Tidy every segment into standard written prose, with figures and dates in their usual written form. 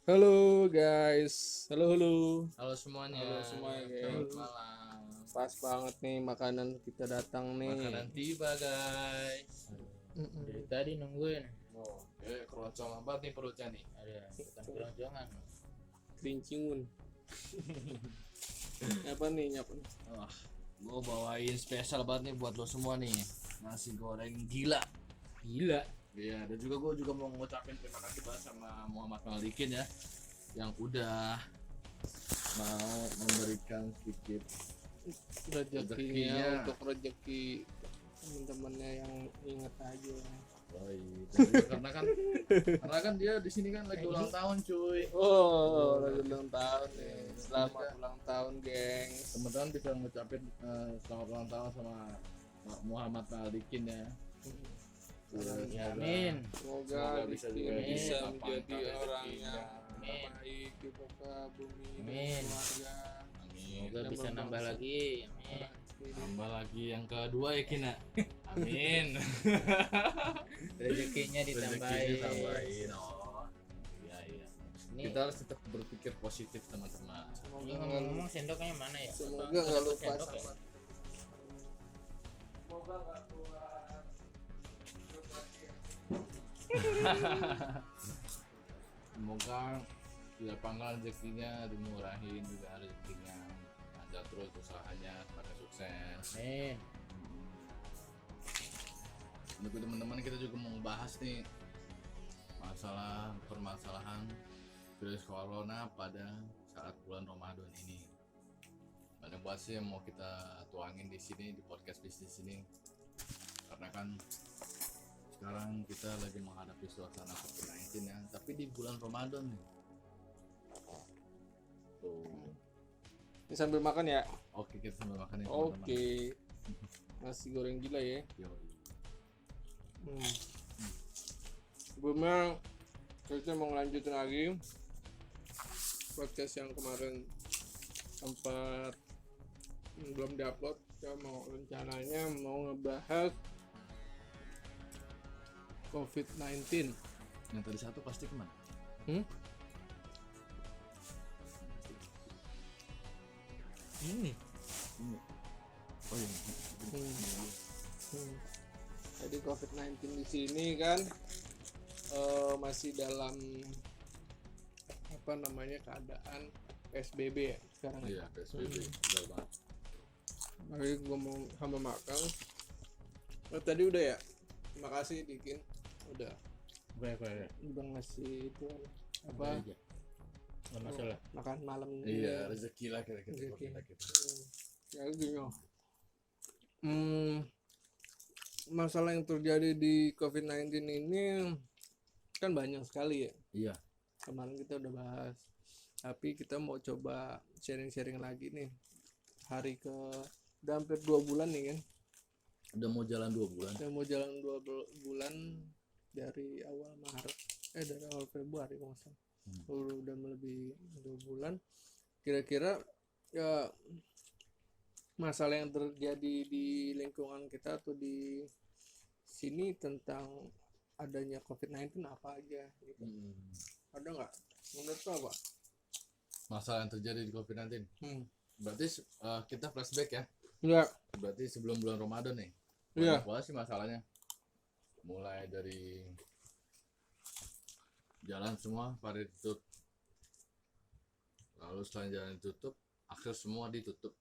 Halo guys, halo. Halo semuanya. Halo semuanya, Selamat geng. malam. Pas banget nih makanan kita datang nih. Makanan tiba guys. Dari tadi nungguin. Oh, Keroncongan banget nih perutnya nih. Ada bukan keroncongan. Kerincingun. Apa nih nyapa? Wah, gue bawain spesial banget nih buat lo semua nih. Nasi goreng gila. Gila. Iya, dan juga gue mau ngucapin terima kasih banget sama Muhammad Malikin ya, yang udah mau memberikan sedikit Rezekinya Rezekinya. untuk rezeki teman-temannya yang inget aja. Oh iya, karena kan dia di sini kan lagi ulang tahun cuy. Oh, lagi ulang tahun nih. Selamat ulang tahun, geng. Teman-teman bisa ngucapin selamat ulang tahun sama Muhammad Malikin ya. Amin. Semoga bisa Diki juga bisa dilapangkan menjadi orang rezekinya. yang Amin. baik di muka bumi dan Amin. keluarga. Amin. Semoga Dan bisa nambah membangsa. lagi. Amin. Tambah lagi yang kedua ya Kina. Amin. Rezekinya ditambahin. Rezekinya tambahin. Oh. Iya iya. Ini, Kita harus tetap berpikir positif teman-teman. ini Semoga ngomong-ngomong sendoknya mana ya? semoga Apa nggak dapat lupa sendok ya? sama. Semoga nggak keluar. Semoga dilapangkan rezekinya, dimurahin juga rezekinya, lancar terus usahanya, pada sukses. Amin. Untuk teman-teman kita juga mau bahas nih masalah permasalahan virus corona pada saat bulan Ramadan ini. Banyak banget sih yang mau kita tuangin di sini di podcast bisnis ini, karena kan sekarang kita lagi menghadapi suasana COVID-19 ya, tapi di bulan Ramadan nih. Tuh. Ini sambil makan ya. Oke, kita sambil makan ya teman-teman. Oke. Nasi goreng gila ya. Yoi. Sebelumnya kita mau ngelanjutin lagi podcast yang kemarin sempat belum diupload. Kita mau rencananya mau ngebahas COVID-19. Yang tadi satu pasti kemana? Ini. Ini. Oh iya. Jadi COVID-19 di sini kan masih dalam apa namanya keadaan PSBB ya sekarang. Iya, PSBB. Benar banget. Mari gue mau sama makan. Tadi udah ya. Terima kasih Dikin. Udah udah ngasih itu apa Aja. Nggak masalah. makan malam Iya, rezeki lah kira-kira buat Rezeki. kita. Ya gini. Masalah yang terjadi di COVID-19 ini kan banyak sekali ya. Iya. Kemarin kita udah bahas. Tapi kita mau coba sharing-sharing lagi nih. Hari ke udah hampir 2 bulan nih kan. Udah mau jalan 2 bulan. Udah mau jalan 2 bulan dari awal Maret. Dari awal Februari kalau nggak salah. Udah melebihi 2 bulan. Kira-kira ya masalah yang terjadi di lingkungan kita atau di sini tentang adanya COVID-19 apa aja gitu. Ada nggak? Menurut lo apa? Masalah yang terjadi di COVID-19. Berarti kita flashback ya. Enggak. Berarti sebelum bulan Ramadan nih. Iya. Banyak banget sih masalahnya. Mulai dari jalan semua pada ditutup. Lalu setelah jalan ditutup, akses semua ditutup.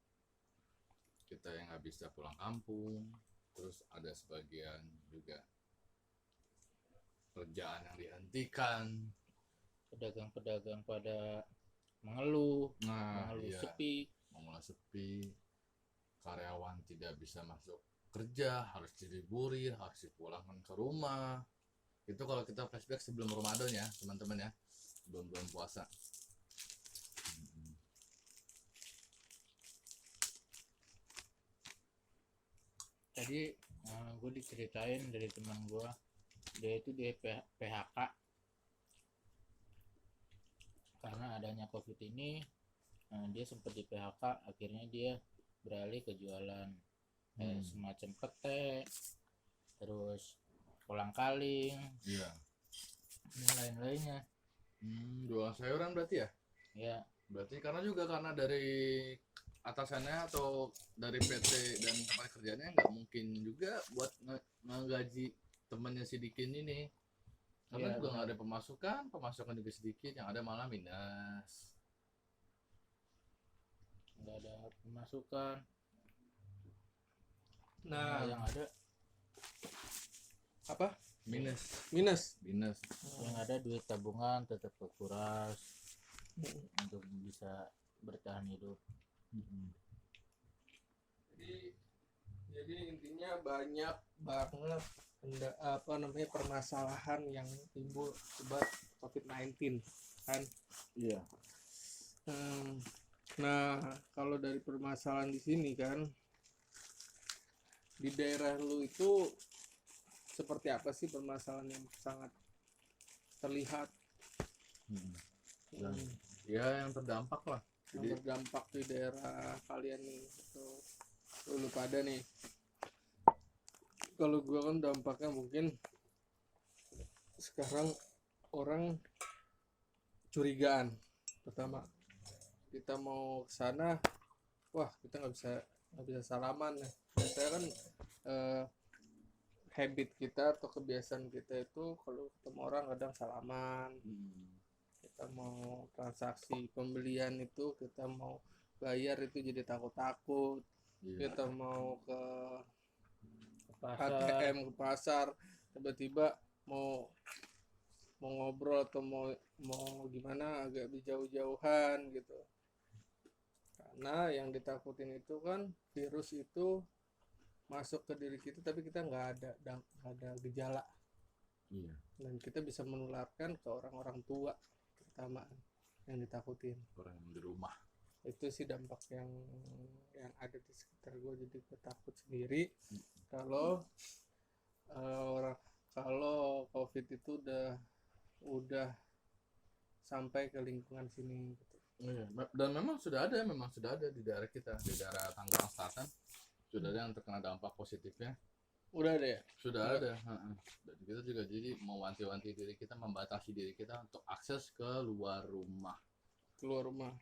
Kita yang nggak bisa pulang kampung, terus ada sebagian juga kerjaan yang dihentikan. Pedagang-pedagang pada mengeluh, Iya, sepi. mulai sepi, karyawan tidak bisa masuk kerja, harus diliburin, harus dipulangkan ke rumah. Itu kalau kita flashback sebelum Ramadan ya teman-teman ya, sebelum bulan puasa. Tadi gue diceritain dari teman gue, dia itu di PHK karena adanya COVID ini. Dia sempat di PHK, akhirnya dia beralih ke jualan semacam pete, terus kolang kaling, Iya. dan lain-lainnya. Jualan sayuran berarti ya? Ya, Berarti karena dari atasannya atau dari PT dan tempat kerjanya nggak mungkin juga buat ngegaji temennya si Dikin ini. Karena Iya, juga nggak benar. ada pemasukan juga sedikit, yang ada malah minus. nggak ada pemasukan. Nah, yang ada apa? Minus. Minus. yang ada duit tabungan tetap berkuras Mm. untuk bisa bertahan hidup. Jadi intinya banyak banget permasalahan yang timbul akibat COVID-19 kan. Iya. Nah, kalau dari permasalahan di sini kan, di daerah lu itu seperti apa sih permasalahan yang sangat terlihat Dan Ya yang terdampak lah. yang Jadi berdampak di daerah kalian nih gitu. Lu pada nih, kalau gua kan dampaknya mungkin sekarang orang curigaan. Pertama, kita mau ke sana, wah kita nggak bisa salaman ya. Biasanya kan habit kita atau kebiasaan kita itu kalau ketemu orang kadang salaman. Kita mau transaksi pembelian itu, kita mau bayar itu jadi takut-takut. iya. Kita mau ke pasar ATM ke pasar, tiba-tiba mau ngobrol atau mau gimana agak jauh-jauhan gitu. Karena yang ditakutin itu kan virus itu masuk ke diri kita tapi kita nggak ada gejala, Iya. dan kita bisa menularkan ke orang-orang tua terutama yang ditakutin. Orang yang di rumah. Itu sih dampak yang ada di sekitar gue, jadi gue takut sendiri kalau kalau COVID itu udah sampai ke lingkungan sini gitu. Iya. Dan memang sudah ada di daerah kita, di daerah Tangerang Selatan sudah ada yang terkena dampak positifnya. Udah ada ya? Sudah ada. Dan kita juga jadi mewanti-wanti diri kita, membatasi diri kita untuk akses ke luar rumah. Keluar rumah.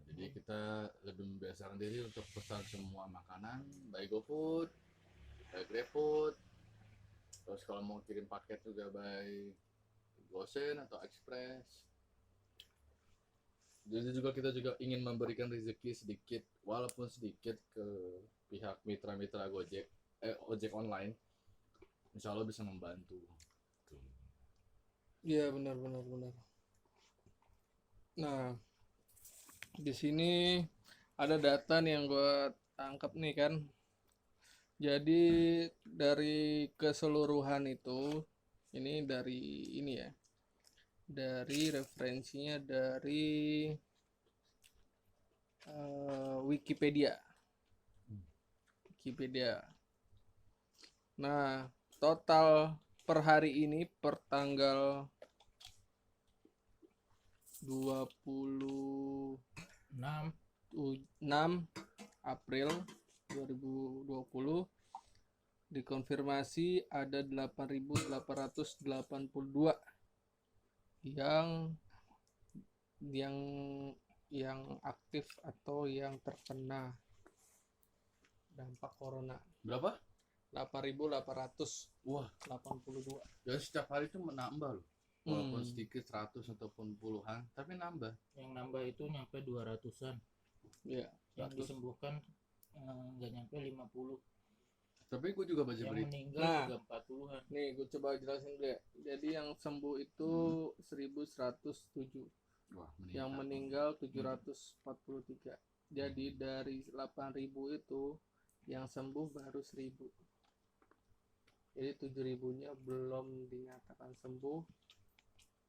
Jadi kita lebih membiasakan diri untuk pesan semua makanan by GoFood, by GrabFood. Terus kalau mau kirim paket juga by GoSend atau Express. Jadi juga kita juga ingin memberikan rezeki sedikit, walaupun sedikit, ke pihak mitra-mitra ojek online. Insya Allah bisa membantu. Iya, benar. Nah, di sini ada data nih yang gue tangkap nih kan. Jadi dari keseluruhan itu, ini dari ini ya, dari referensinya dari Wikipedia. Nah, total per hari ini per tanggal 26 April 2020 dikonfirmasi ada 8.882 yang aktif atau yang terkena dampak corona. Berapa? 8.882. Wah, jadi setiap hari itu menambah loh. Walaupun sedikit 100 ataupun puluhan, tapi nambah. yang nambah itu nyampe 200-an. Ya, Yang disembuhkan nggak nyampe 50. Tapi gue juga baca Yang berita. meninggal Nah, juga 40-an. nih gue coba jelasin dulu ya. Jadi yang sembuh itu 1.107, Wah, yang meninggal 743. Jadi dari 8.000 itu yang sembuh baru 1.000. Jadi 7.000-nya belum dinyatakan sembuh.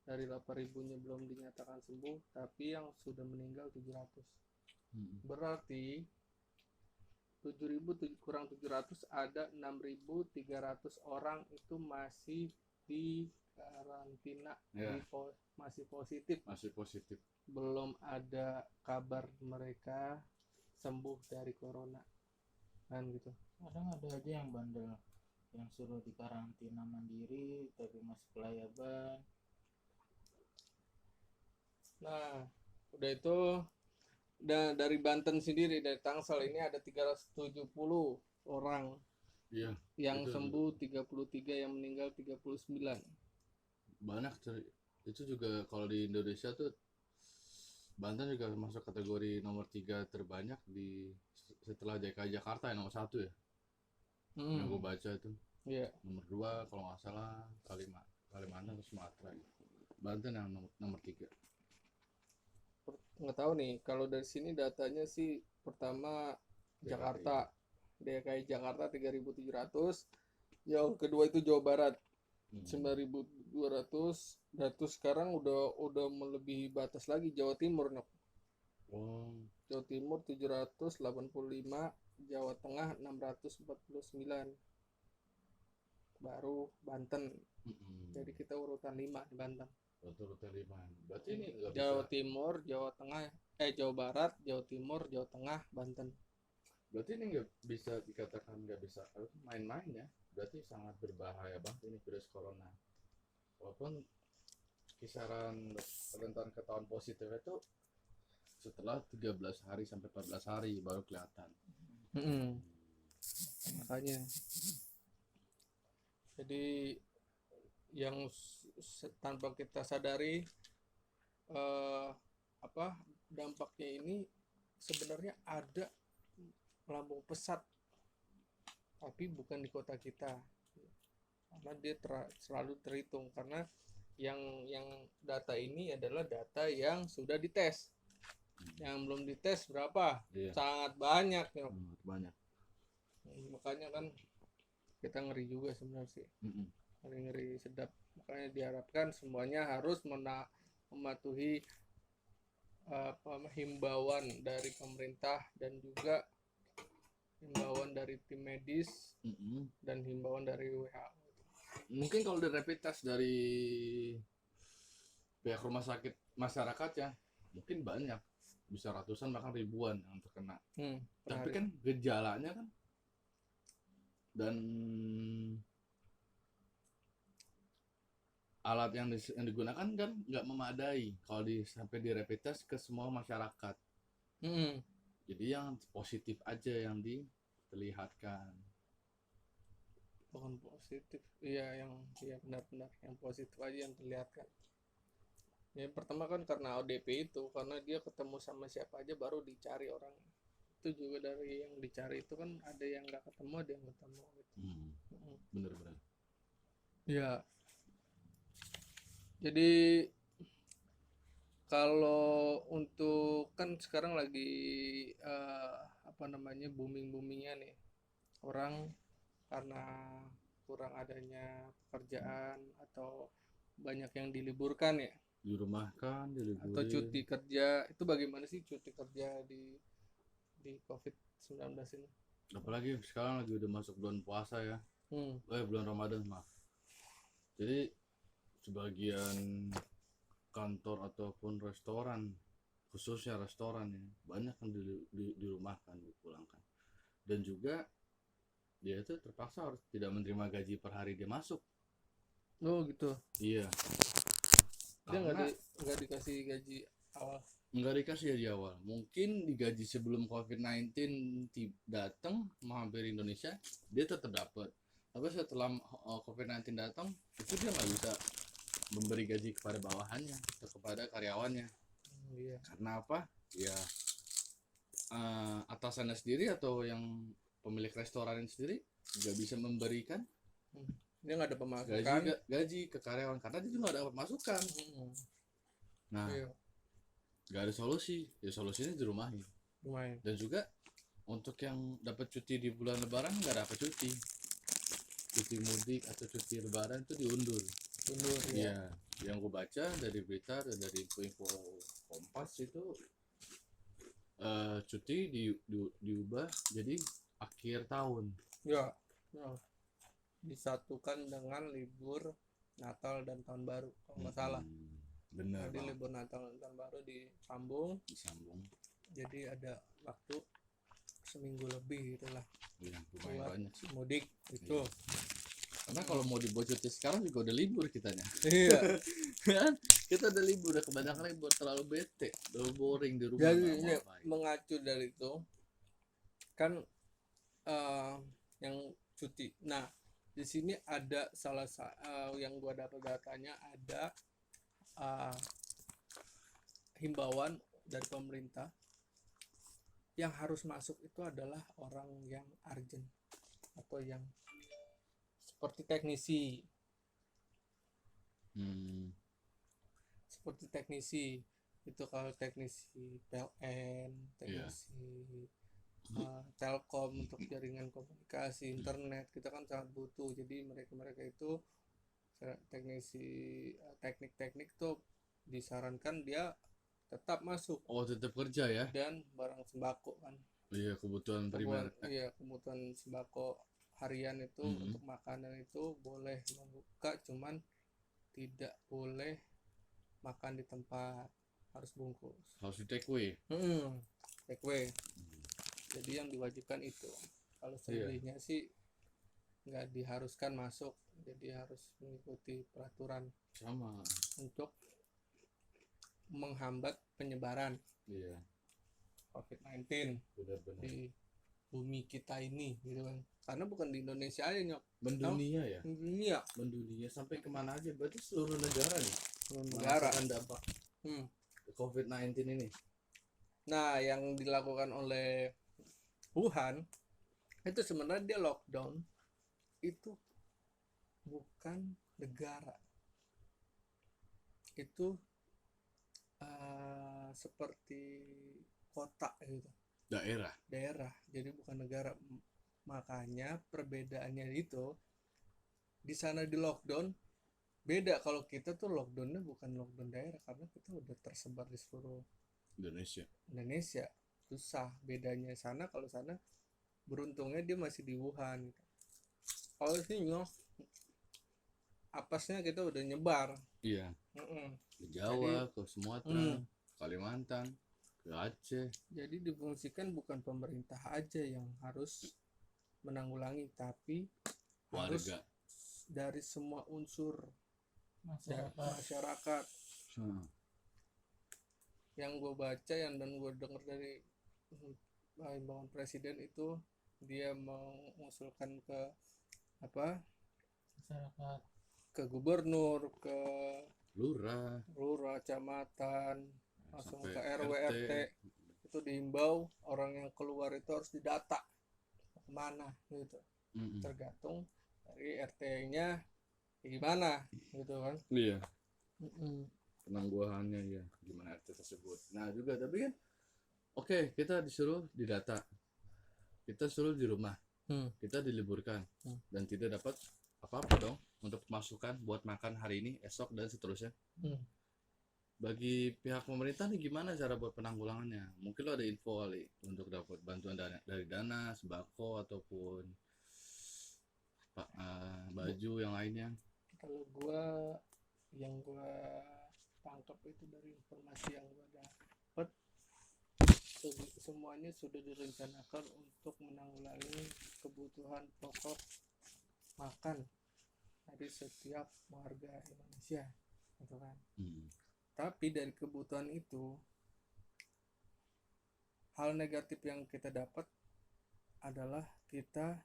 Dari 8.000-nya belum dinyatakan sembuh, tapi yang sudah meninggal 700. Berarti 7.000 kurang 700 ada 6.300 orang itu masih di karantina, Ya. masih positif. Belum ada kabar mereka sembuh dari corona kan gitu. Kadang ada aja yang bandel, yang suruh di karantina mandiri tapi masih kelayaban. Nah, udah itu dari Banten sendiri, dari Tangsel ini ada 370 orang Iya, yang itu sembuh, 33 yang meninggal 39. banyak itu juga kalau di Indonesia tuh Banten juga masuk kategori nomor 3 terbanyak di setelah DKI Jakarta yang nomor 1 ya. Yang gue baca itu Iya. nomor 2 kalau nggak salah Kalimantan atau Sumatera gitu. Banten yang nomor 3. Nggak tahu nih, kalau dari sini datanya sih pertama Jakarta, DKI Jakarta 3.700, yang kedua itu Jawa Barat 9.200, dan terus sekarang udah melebihi batas lagi Jawa Timur, Nok. Oh. Jawa Timur 785, Jawa Tengah 649, baru Banten. Jadi kita urutan 5 di Banten. Urutan 5. Berarti ini nggak Jawa bisa. Timur, Jawa Tengah, Jawa Barat, Jawa Timur, Jawa Tengah, Banten. Berarti ini nggak bisa dikatakan nggak bisa main-main ya. Berarti sangat berbahaya banget ini virus corona. Walaupun kisaran rentan ketahuan positif itu setelah 13 hari sampai 14 hari baru kelihatan. Makanya jadi yang tanpa kita sadari dampaknya ini sebenarnya ada melambung pesat, tapi bukan di kota kita, karena dia selalu terhitung, karena yang data ini adalah data yang sudah dites. Yang belum dites berapa? Iya. Sangat banyak ya. Banyak. Makanya kan kita ngeri juga sebenarnya sih. Ngeri sedap. Makanya diharapkan semuanya harus mematuhi himbauan dari pemerintah dan juga himbauan dari tim medis dan himbauan dari WHO. Mungkin kalau di rapid test dari pihak rumah sakit masyarakat ya mungkin banyak, bisa ratusan bahkan ribuan yang terkena. Tapi kan gejalanya kan dan alat yang digunakan kan nggak memadai kalau sampai di rapid test ke semua masyarakat. Jadi yang positif aja yang diperlihatkan. Bukan positif, iya benar-benar yang positif aja yang terlihatkan. Ya pertama kan karena ODP itu, karena dia ketemu sama siapa aja baru dicari orang. Itu juga dari yang dicari itu kan ada yang nggak ketemu, ada yang ketemu gitu. Bener-bener. Ya. Jadi kalau untuk kan sekarang lagi boomingnya nih orang karena kurang adanya pekerjaan atau banyak yang diliburkan ya, Dirumahkan, diliburin, atau cuti kerja. Itu bagaimana sih cuti kerja di COVID-19 ini? apalagi sekarang lagi udah masuk bulan puasa ya. Bulan Ramadan maaf. Jadi sebagian kantor ataupun restoran, khususnya restoran ya, banyak yang dirumahkan, dipulangkan. Dan juga dia itu terpaksa harus tidak menerima gaji per hari dia masuk. Oh gitu. Iya. Dia nggak dikasih gaji awal. Nggak dikasih gaji awal. Mungkin digaji sebelum COVID-19 datang menghampiri Indonesia, dia tetap dapat. Tapi setelah COVID-19 datang, itu dia nggak bisa memberi gaji kepada bawahannya atau kepada karyawannya. Iya. Karena apa? Ya atasannya sendiri atau yang pemilik restoran sendiri nggak bisa memberikan dia nggak ada pemasukan gaji ke karyawan karena dia juga nggak ada pemasukan. Nah, nggak ada solusi, ya solusinya di rumahin. Dan juga untuk yang dapat cuti di bulan Lebaran nggak dapat cuti mudik atau cuti Lebaran itu diundur. Ya, yang gue baca dari berita dan dari info Kompas itu cuti diubah jadi akhir tahun. Ya. Disatukan dengan libur Natal dan Tahun Baru kalau nggak salah. Benar. Jadi libur Natal dan Tahun Baru disambung. Jadi ada waktu seminggu lebih itulah. Lumayan banyak sih. Mudik itu. Karena kalau mau dibocotin sekarang juga udah libur kitanya. Iya. Kan? Kita udah libur, udah kebanyakan libur, terlalu bete, terlalu boring di rumah. Jadi nggak ini mau apa-apa. mengacu dari itu kan yang cuti. Nah, di sini ada yang gua dapat datanya ada uh, himbauan dari pemerintah yang harus masuk itu adalah orang yang urgent atau yang seperti teknisi, seperti teknisi itu. Kalau teknisi PLN, teknisi Telkom untuk jaringan komunikasi internet kita kan sangat butuh. Jadi mereka itu teknisi teknik tuh disarankan dia tetap masuk. Oh, tetap kerja ya. Dan barang sembako kan. Iya, kebutuhan primer. Iya, kebutuhan sembako harian itu untuk makanan itu boleh membuka, cuman tidak boleh makan di tempat, harus bungkus. Harus di take away. Take away. Jadi yang diwajibkan itu. Kalau selebihnya sih nggak diharuskan masuk, jadi harus mengikuti peraturan sama untuk menghambat penyebaran COVID-19 benar-benar di bumi kita ini gitu kan. Karena bukan di Indonesia aja Nyok, mendunia ya, mendunia sampai kemana aja, berarti seluruh negara nih negara merasakan dampak COVID-19 ini. Nah, yang dilakukan oleh Wuhan itu sebenarnya dia lockdown itu bukan negara, itu seperti kota gitu, daerah, jadi bukan negara. Makanya perbedaannya itu di sana di lockdown beda. Kalau kita tuh lockdownnya bukan lockdown daerah karena kita udah tersebar di seluruh Indonesia. Susah bedanya sana. Kalau sana beruntungnya dia masih di Wuhan gitu. Kalau sini apesnya kita udah nyebar ke Jawa, ke Sumatera, Kalimantan, ke Aceh. Jadi difungsikan bukan pemerintah aja yang harus menanggulangi, tapi warga, harus dari semua unsur masyarakat. Yang gue baca dan gue dengar dari himbauan presiden itu, dia mengusulkan ke masyarakat, ke gubernur, ke lurah, kecamatan, langsung ke RW RT itu dihimbau orang yang keluar itu harus didata kemana gitu. Tergantung dari RT-nya gimana gitu kan. Iya. Penangguhannya ya gimana RT tersebut. Nah juga tapi kan oke, kita disuruh didata, kita suruh di rumah, kita diliburkan dan tidak dapat apa-apa dong untuk masukan buat makan hari ini, esok dan seterusnya. Bagi pihak pemerintah nih gimana cara buat penanggulangannya? Mungkin lo ada info kali untuk dapat bantuan dari dana sembako ataupun baju yang lainnya. Kalau yang gua tangkap itu dari informasi yang gua dapat, semuanya sudah direncanakan untuk menanggulangi kebutuhan pokok makan dari setiap warga Indonesia gitu kan. Tapi dari kebutuhan itu, hal negatif yang kita dapat adalah kita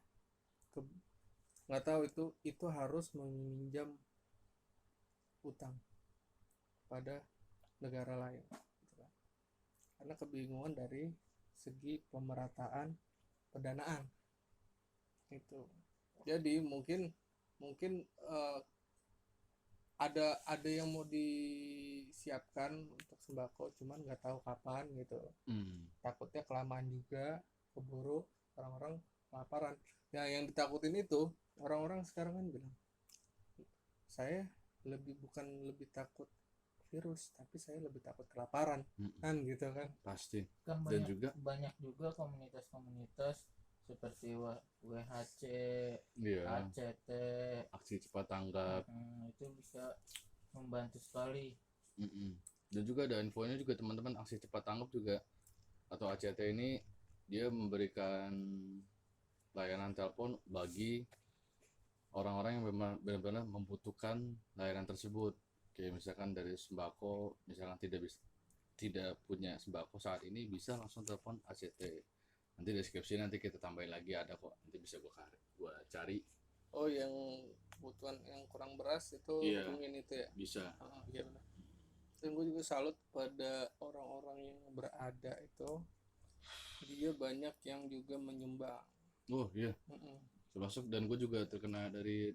nggak tahu itu harus meminjam utang pada negara lain gitu kan. Karena kebingungan dari segi pemerataan pendanaan itu. Jadi mungkin ada yang mau disiapkan untuk sembako, cuman nggak tahu kapan gitu. Takutnya kelamaan juga, keburu orang-orang kelaparan. Ya yang ditakutin itu orang-orang sekarang kan bilang, saya bukan lebih takut virus, tapi saya lebih takut kelaparan. Kan gitu kan. Pasti. Kan Dan banyak juga komunitas-komunitas seperti WHC, ACT, aksi cepat tanggap, itu bisa membantu sekali. Dan juga ada infonya juga teman-teman, aksi cepat tanggap juga atau ACT ini dia memberikan layanan telepon bagi orang-orang yang memang benar-benar membutuhkan layanan tersebut. Kayak misalkan dari sembako, misalkan tidak punya sembako saat ini, bisa langsung telepon ACT. Nanti deskripsi nanti kita tambahin lagi, ada kok, nanti bisa gua cari. Oh, yang kebutuhan yang kurang beras itu Iya. mungkin itu ya. Bisa. Iya benar. Dan gue juga salut pada orang-orang yang berada itu, dia banyak yang juga menyumbang. Oh iya, Mm-mm. termasuk, dan gue juga terkena dari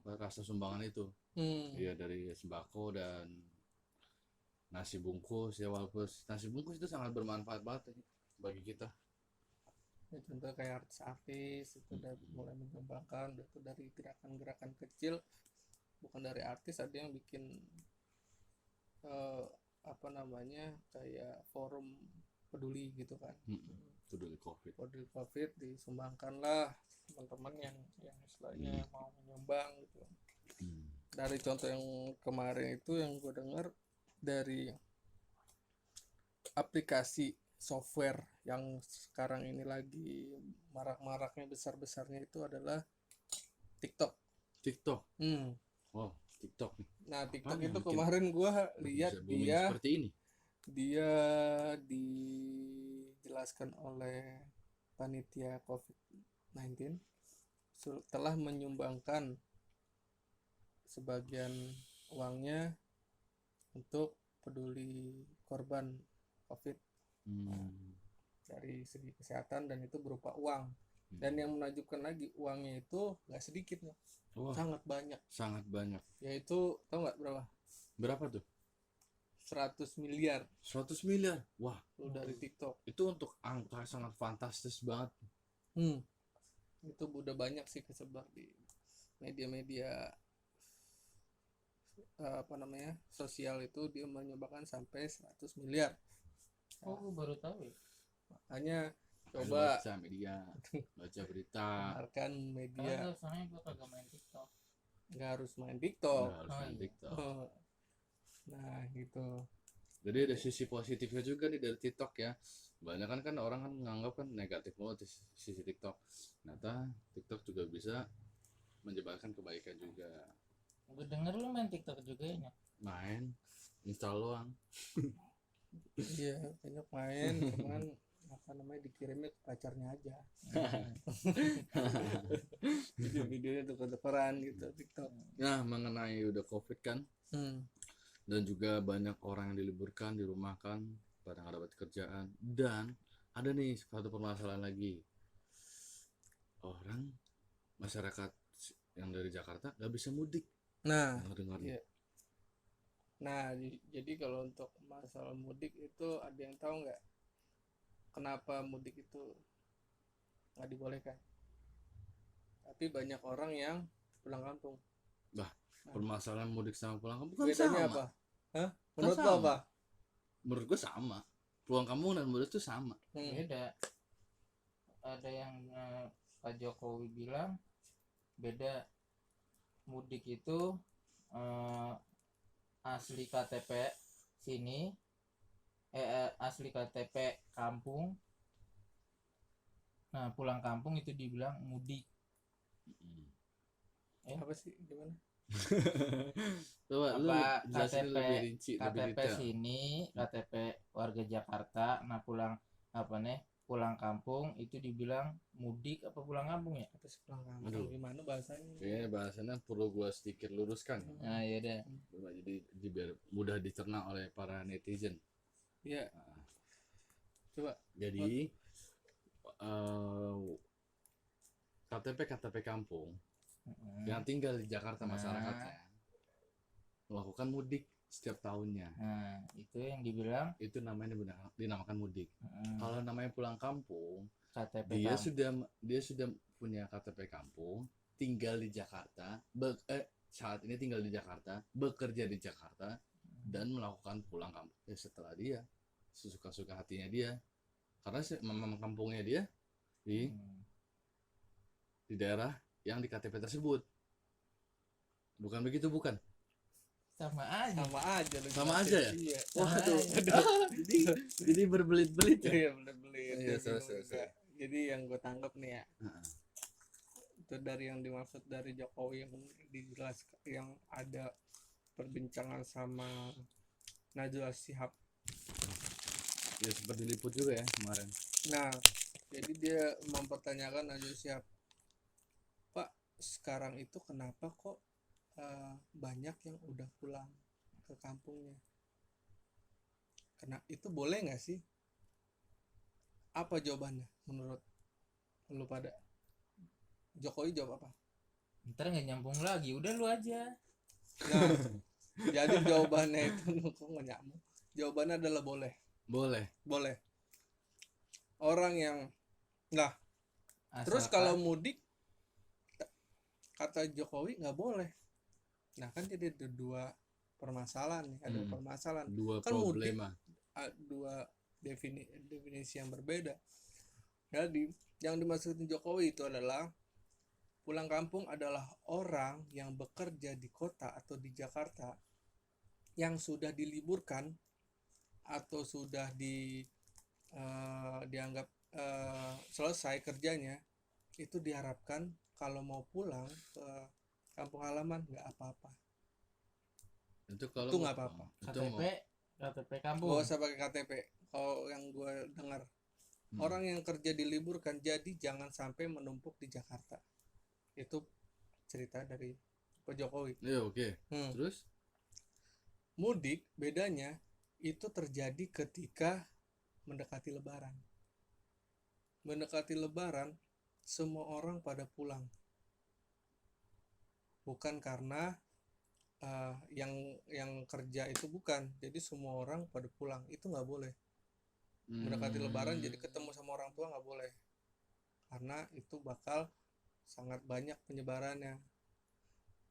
rasa sumbangan itu. Iya, dari sembako dan nasi bungkus ya, walaupun nasi bungkus itu sangat bermanfaat banget ya bagi kita. Ya, contoh kayak artis-artis itu udah mulai menyumbangkan, itu dari gerakan-gerakan kecil, bukan dari artis, ada yang bikin apa namanya, kayak forum peduli gitu kan. Peduli COVID. Peduli COVID disumbangkanlah teman-teman yang istilahnya mau menyumbang gitu. Dari contoh yang kemarin itu yang gue dengar, dari aplikasi software yang sekarang ini lagi marak-maraknya, besar-besarnya itu adalah TikTok. Oh, TikTok nih. Nah, TikTok Apaan yang itu bikin kemarin gue lihat bisa booming seperti ini? dia dijelaskan oleh panitia COVID-19 telah menyumbangkan sebagian uangnya untuk peduli korban COVID dari segi kesehatan, dan itu berupa uang. Dan yang menakjubkan lagi, uangnya itu nggak sedikit loh. Wah, Sangat banyak. sangat banyak. Yaitu tau nggak berapa? Berapa tuh? 100 miliar 100 miliar. Wah, loh dari TikTok. itu untuk angka sangat fantastis banget. Itu udah banyak sih kesebar di media-media apa namanya, sosial, itu dia menyumbangkan sampai 100 miliar. Oh, gue baru tahu ya. Makanya coba Baca media, baca berita. dengarkan media. Karena soalnya gue kagak main TikTok. Nggak harus main TikTok. Harus main iya. TikTok. Nah gitu. Jadi ada sisi positifnya juga nih dari TikTok ya. Banyak kan orang kan menganggap kan negatif banget sisi TikTok. Ternyata TikTok juga bisa menyebarkan kebaikan juga. Gue denger lu main TikTok juga ya. Main, install doang. Iya, banyak main, cuman apa namanya, dikirimnya ke pacarnya aja. Video-videonya tuker-tukeran gitu TikTok. Nah, mengenai udah COVID kan, dan juga banyak orang yang diliburkan, dirumahkan, pada nggak dapat kerjaan, dan ada nih satu permasalahan lagi, orang masyarakat yang dari Jakarta nggak bisa mudik. Nah, Dengar. iya. Nah, jadi kalau untuk masalah mudik itu, ada yang tahu nggak kenapa mudik itu nggak dibolehkan? Tapi banyak orang yang pulang kampung. Permasalahan mudik sama pulang kampung kan Bedanya sama. apa? Hah? Menurut lo sama. apa? Menurut gue sama. Pulang kampung dan mudik itu sama. Beda. Ada yang Pak Jokowi bilang beda. Mudik itu asli KTP sini, asli KTP kampung. Nah, pulang kampung itu dibilang mudik. Apa sih, gimana? Coba lu Apa jelasin KTP lebih rinci, lebih KTP detail. sini, KTP warga Jakarta. Nah, pulang kampung itu dibilang mudik apa pulang kampung ya? Apa sih pulang kampung? Aduh. Gimana bahasanya? Kayaknya bahasanya perlu gua sedikit luruskan. Nah, ya deh. Coba jadi biar mudah dicerna oleh para netizen. Iya. Coba. Jadi KTP kampung yang tinggal di Jakarta masyarakatnya melakukan mudik setiap tahunnya. Nah, itu yang dibilang Itu namanya dinamakan mudik. Kalau namanya pulang kampung, KTP dia kampung. sudah punya KTP kampung, tinggal di Jakarta, saat ini tinggal di Jakarta, bekerja di Jakarta, dan melakukan pulang kampung setelah dia sesuka-suka hatinya dia, karena memang kampungnya dia di daerah yang di KTP tersebut. Bukan begitu, bukan? Sama aja. Sama aja ya? Iya. Waduh, jadi berbelit-belit ya. Iya, bener-bener. Iya, sorry. Jadi yang gue tangkap nih ya, itu dari yang dimaksud dari Jokowi yang dijelaskan, yang ada perbincangan sama Najwa Shihab. Ya sempat diliput juga ya kemarin. Nah, jadi dia mempertanyakan Najwa Shihab, Pak, sekarang itu kenapa kok banyak yang udah pulang ke kampungnya? Karena itu boleh nggak sih? Apa jawabannya menurut lu pada? Jokowi jawab apa? Ntar nggak nyambung lagi, udah lu aja. Nah, jadi jawabannya itu kok nggak nyambung. Jawabannya adalah boleh. Boleh. Orang yang, nah, terus kalau mudik kata Jokowi nggak boleh. Nah kan jadi ada dua permasalahan nih, ada permasalahan. Dua Kan problema. Dua definisi yang berbeda. Jadi yang dimaksudin Jokowi itu adalah pulang kampung adalah orang yang bekerja di kota atau di Jakarta yang sudah diliburkan atau sudah dianggap selesai kerjanya, itu diharapkan kalau mau pulang ke kampung halaman nggak apa-apa. Itu kalau Itu nggak apa-apa. KTP kampung. Gak usah pakai KTP. Kalau yang gue dengar, orang yang kerja diliburkan, jadi jangan sampai menumpuk di Jakarta. Itu cerita dari Pak Jokowi. Iya, oke. Terus Mudik bedanya itu terjadi ketika mendekati Lebaran. Mendekati Lebaran, semua orang pada pulang. Bukan karena yang kerja itu bukan. Jadi semua orang pada pulang. Itu nggak boleh. Mendekati Lebaran jadi ketemu sama orang tua nggak boleh. Karena itu bakal sangat banyak penyebarannya.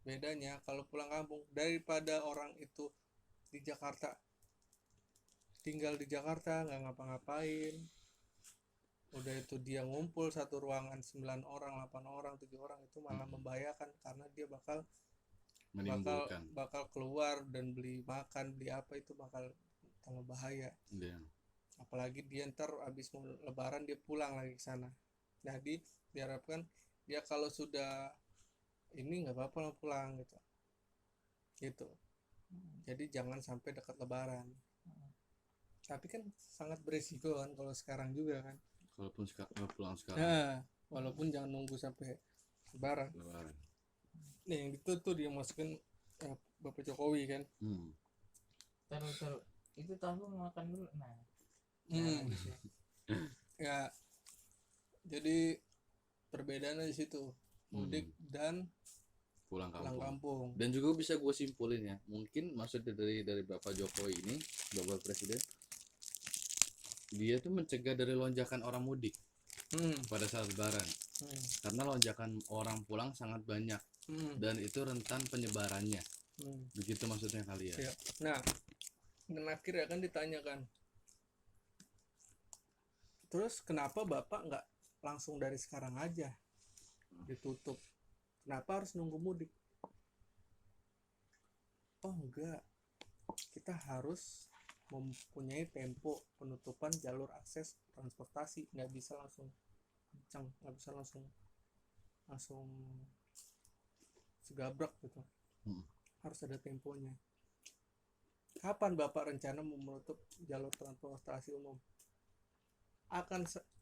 Bedanya kalau pulang kampung, daripada orang itu di Jakarta, tinggal di Jakarta nggak ngapa-ngapain, udah itu dia ngumpul satu ruangan 9 orang, 8 orang, 7 orang, itu malah membahayakan karena dia bakal keluar dan beli makan, beli apa, itu bakal tambah bahaya. Apalagi dia ntar habis mau Lebaran dia pulang lagi ke sana. Jadi diharapkan dia kalau sudah ini nggak apa-apa pulang gitu. Jadi jangan sampai dekat Lebaran. Tapi kan sangat beresiko kan kalau sekarang juga kan. Kalaupun pulang sekarang. Nah, walaupun jangan nunggu sampai Lebaran. Nih yang itu tuh dia masukin Bapak Jokowi kan. Taruh. Itu tahu makan dulu. Nah. Ya. Jadi perbedaannya di situ. Mudik dan pulang kampung. Dan juga bisa gue simpulin ya, mungkin maksudnya dari Bapak Jokowi ini, Bapak Presiden, dia tuh mencegah dari lonjakan orang mudik pada saat Lebaran. Karena lonjakan orang pulang sangat banyak dan itu rentan penyebarannya. Begitu maksudnya kali ya. Nah, dan akhirnya kan ditanyakan, terus kenapa Bapak nggak langsung dari sekarang aja ditutup? Kenapa harus nunggu mudik? Oh enggak, kita harus mempunyai tempo penutupan jalur akses transportasi, nggak bisa langsung kencang, nggak bisa langsung segabrak gitu. Harus ada temponya. Kapan Bapak rencana menutup jalur transportasi umum?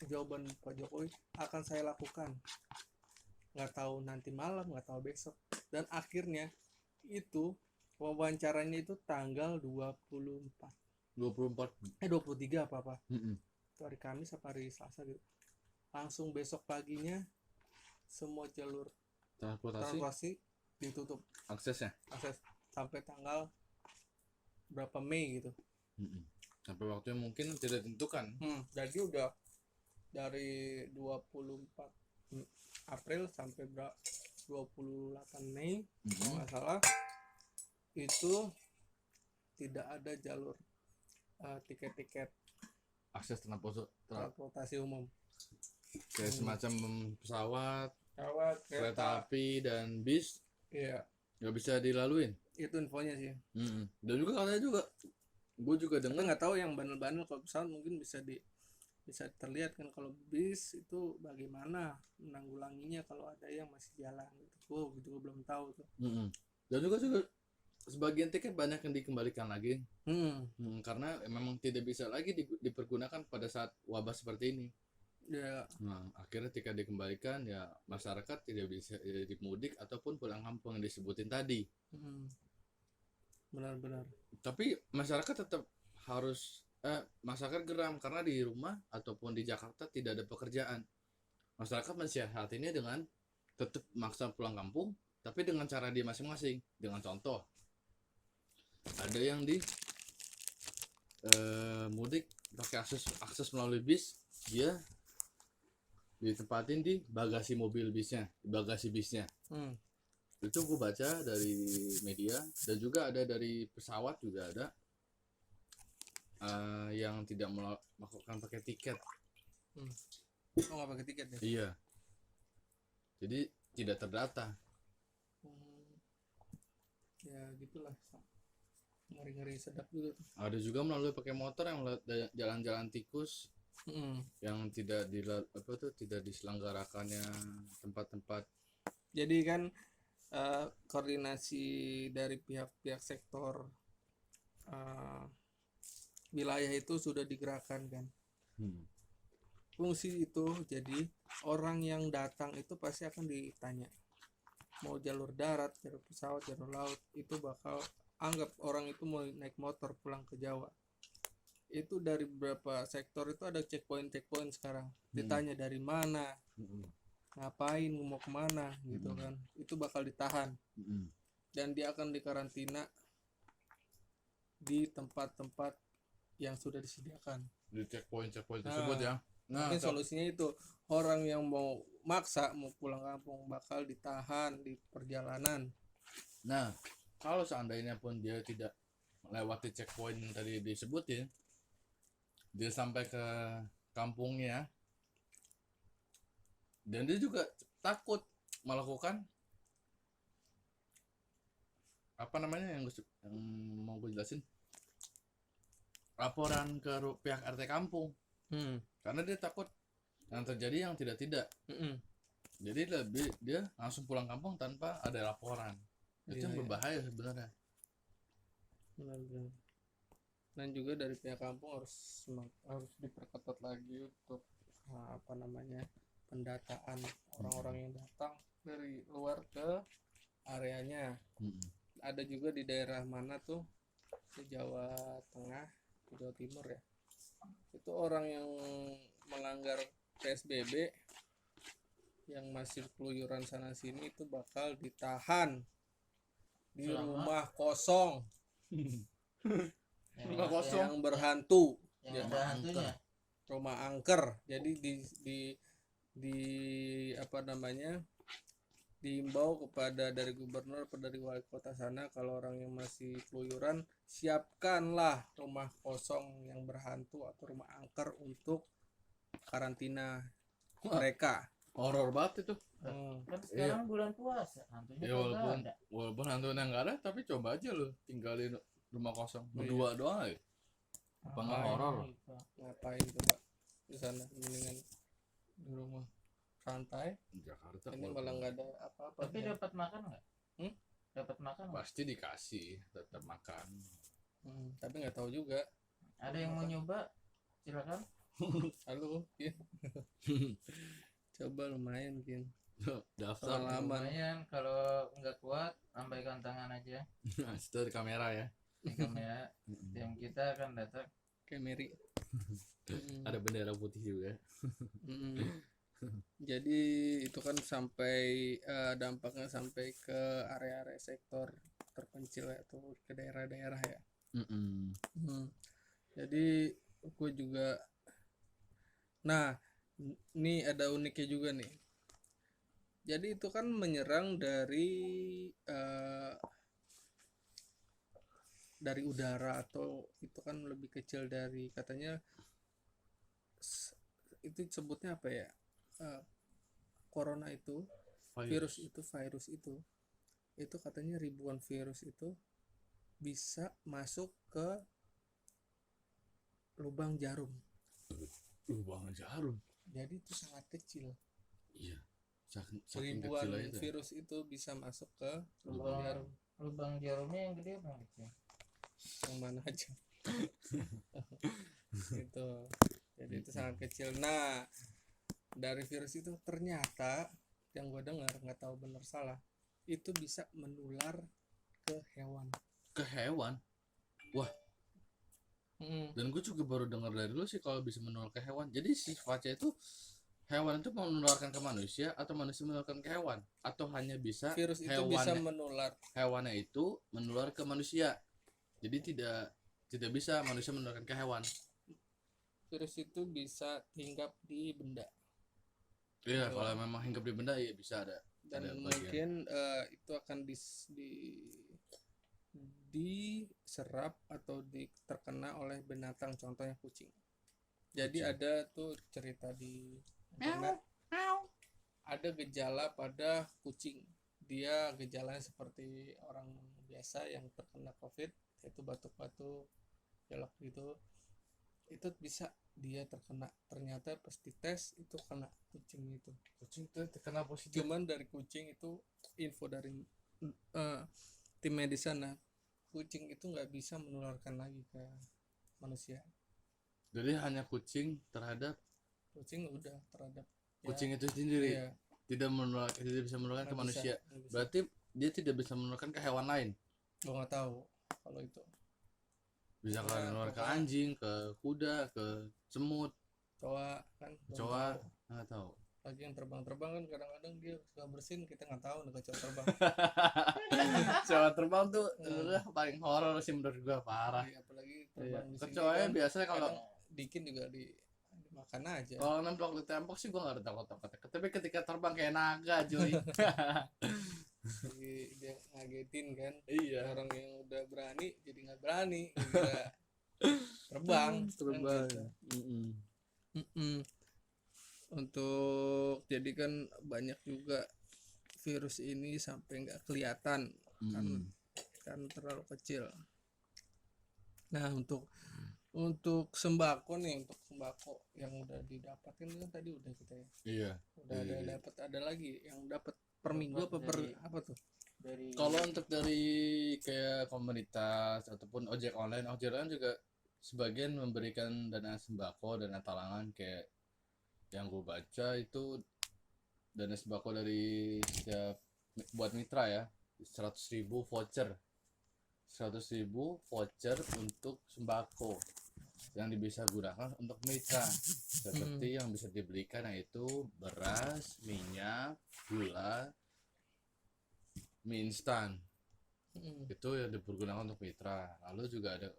Jawaban Pak Jokowi, akan saya lakukan. Nggak tahu nanti malam, nggak tahu besok. Dan akhirnya itu wawancaranya itu tanggal 23 apa itu hari Kamis apa hari Selasa gitu. Langsung besok paginya semua jalur transportasi ditutup akses sampai tanggal berapa Mei gitu. Sampai waktunya mungkin tidak ditentukan. Jadi udah dari 24 April sampai 28 Mei kalau nggak salah itu tidak ada jalur tiket-tiket akses transportasi umum, kayak semacam pesawat, kereta api dan bis. Iya, nggak bisa dilaluin. Itu infonya sih. Dan juga katanya juga gue juga dengar, nggak tahu yang bandel-bandel kalau pesawat mungkin bisa bisa terlihat kan kalau bis itu bagaimana menanggulanginya kalau ada yang masih jalan gitu. Gitu gua belum tahu tuh. Dan juga sebagian tiket banyak yang dikembalikan lagi. Karena memang tidak bisa lagi dipergunakan pada saat wabah seperti ini. Ya. Nah, akhirnya tiket dikembalikan, ya masyarakat tidak bisa mudik ataupun pulang kampung yang disebutin tadi. Benar-benar. Tapi masyarakat tetap harus masyarakat geram karena di rumah ataupun di Jakarta tidak ada pekerjaan. Masyarakat mensiasatinya dengan tetap maksa pulang kampung, tapi dengan cara dia masing-masing. Dengan contoh, ada yang di mudik pakai akses melalui bis, dia ditempatin di bagasi mobil bisnya, bagasi bisnya. Itu gue baca dari media, dan juga ada dari pesawat juga ada yang tidak melakukan pakai tiket. Oh, nggak pakai tiket ya? Iya. Jadi tidak terdata. Ya gitulah, ngeri-ngeri sedap juga. Ada juga melalui pakai motor yang jalan-jalan tikus yang tidak tidak diselenggarakannya tempat-tempat. Jadi kan koordinasi dari pihak-pihak sektor wilayah itu sudah digerakkan kan. Fungsi itu jadi orang yang datang itu pasti akan ditanya mau jalur darat, jalur pesawat, jalur laut, itu bakal anggap orang itu mau naik motor pulang ke Jawa. Itu dari beberapa sektor itu ada checkpoint sekarang. Ditanya dari mana, ngapain, mau kemana gitu kan. Itu bakal ditahan. Dan dia akan dikarantina di tempat-tempat yang sudah disediakan Di checkpoint tersebut ya. Nah, mungkin solusinya itu orang yang mau maksa mau pulang kampung bakal ditahan di perjalanan. Nah, kalau seandainya pun dia tidak melewati checkpoint yang tadi disebutin, dia sampai ke kampungnya, dan dia juga takut melakukan apa namanya yang mau gue jelasin, laporan ke pihak RT kampung. Karena dia takut yang terjadi yang tidak. Jadi lebih dia langsung pulang kampung tanpa ada laporan. Itu yang berbahaya sebenarnya. Benar-benar. Dan juga dari pihak kampung harus diperketat lagi untuk pendataan orang-orang yang datang dari luar ke areanya. Ada juga di daerah mana tuh, di Jawa Tengah, di Jawa Timur ya, itu orang yang melanggar PSBB yang masih keluyuran sana sini itu bakal ditahan di rumah kosong. Rumah kosong yang berhantu, yang ada hantunya, rumah angker. Jadi di diimbau kepada dari gubernur atau dari wali kota sana, kalau orang yang masih keluyuran siapkanlah rumah kosong yang berhantu atau rumah angker untuk karantina mereka. Horor banget itu. Kan sekarang bulan puasa, hantunya Ya ada. walaupun hantunya nggak ada, tapi coba aja lo tinggalin rumah kosong berdua doang ya. Apa nggak horor? Ngapain coba di sana, mendingan di rumah santai. Jakarta Ini malah nggak ada apa-apa. Tapi dapat makan nggak? Dapat makan nggak? pasti dikasih tetap makan. Tapi nggak tahu juga. Ada yang mau nyoba? Silakan. Halo, Kin. Coba lumayan, Kin. Daftar Lumayan, kalau nggak kuat lambaikan tangan aja. itu di kamera ya. Di kamera tim kita akan datang. Kemeri. Ada bendera putih juga. Jadi itu kan sampai dampaknya sampai ke area-area sektor terpencil ya, atau ke daerah-daerah ya. Jadi gue juga, nah ini ada uniknya juga nih. Jadi itu kan menyerang dari udara, atau itu kan lebih kecil dari, katanya itu sebutnya apa ya, corona itu virus itu katanya ribuan virus itu bisa masuk ke lubang jarum. Lubang jarum. Jadi itu sangat kecil. Iya. Saking Ribuan kecil aja. virus itu bisa masuk ke lubang Lubang jarum. lubang jarumnya yang gede apa yang kecil? Yang mana aja. Gitu. Jadi itu sangat kecil. Nah, dari virus itu ternyata yang gue dengar, nggak tahu benar salah, itu bisa menular ke hewan. Ke hewan. Wah, dan gue juga baru dengar dari lu sih kalau bisa menular ke hewan. Jadi sifatnya itu hewan itu menularkan ke manusia atau manusia menularkan ke hewan, atau hanya bisa Virus itu bisa hewannya menular. hewannya itu menular ke manusia. Jadi tidak bisa manusia menularkan ke hewan. Virus itu bisa hinggap di benda. Iya, Betul. kalau memang hinggap di benda ya bisa ada. Dan Ada bagian. mungkin itu akan diserap atau terkena oleh binatang, contohnya kucing. Jadi Kucing. ada tuh cerita di internet, ada gejala pada kucing. Dia gejalanya seperti orang biasa yang terkena COVID, yaitu batuk-batuk, pilek gitu. Itu bisa dia terkena. Ternyata pas dites itu kena kucing itu. Kucing itu terkena positif. Cuman dari kucing itu info dari tim medis sana, kucing itu nggak bisa menularkan lagi ke manusia. Jadi hanya kucing terhadap Kucing udah terhadap kucing itu sendiri. ya, Tidak bisa menularkan ke nggak bisa, manusia. nggak bisa. Berarti dia tidak bisa menularkan ke hewan lain. Gua nggak tahu kalau itu. Bisa Nah, menular ke pokoknya- anjing, ke kuda, ke semut, Coba kan belum kecoa, tahu. nggak tahu. Lagi yang terbang-terbang kan kadang-kadang dia suka bersin, kita nggak tahu nih kecoa terbang. Kecoa terbang tuh paling horor sih menurut gua, parah. Iya, apalagi terbang di sini Kecoanya kan, biasanya kalau dikin juga dimakan aja. kalau nemplok di tembok sih gua nggak ada takut. Tapi ketika terbang kayak naga, cuy. Dia ngagetin kan. Iya. Orang yang udah berani jadi nggak berani, gara terbang. Terbang. Kan gitu. Untuk jadi kan banyak juga virus ini sampai nggak kelihatan kan terlalu kecil. Nah, untuk sembako nih, untuk sembako yang udah didapatin kan tadi udah kita ya. Iya. Udah ada lagi yang dapat per minggu apa per apa tuh? Dari Kalau untuk dari kayak komunitas ataupun ojek online juga sebagian memberikan dana sembako, dana talangan, kayak yang gue baca itu dana sembako dari setiap buat mitra ya, 100.000 voucher untuk sembako yang bisa gunakan untuk mitra, seperti yang bisa dibelikan yaitu beras, minyak, gula, mie instan. Itu yang dipergunakan untuk mitra. Lalu juga ada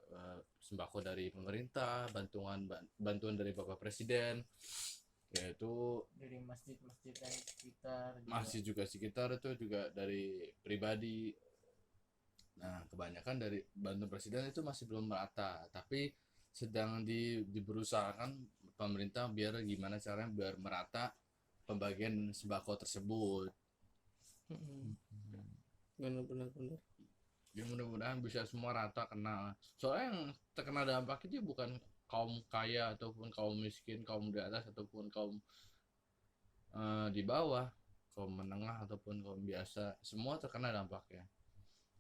sembako dari pemerintah, bantuan dari Bapak Presiden, yaitu dari masjid-masjid yang sekitar juga. masih juga sekitar, itu juga dari pribadi. Nah, kebanyakan dari bantuan presiden itu masih belum merata, tapi sedang diberusahakan pemerintah biar gimana caranya biar merata pembagian sembako tersebut. Benar. Ya mudah-mudahan bisa semua rata kena. Soalnya yang terkena dampak itu bukan kaum kaya ataupun kaum miskin, kaum di atas ataupun kaum di bawah, kaum menengah ataupun kaum biasa, semua terkena dampaknya.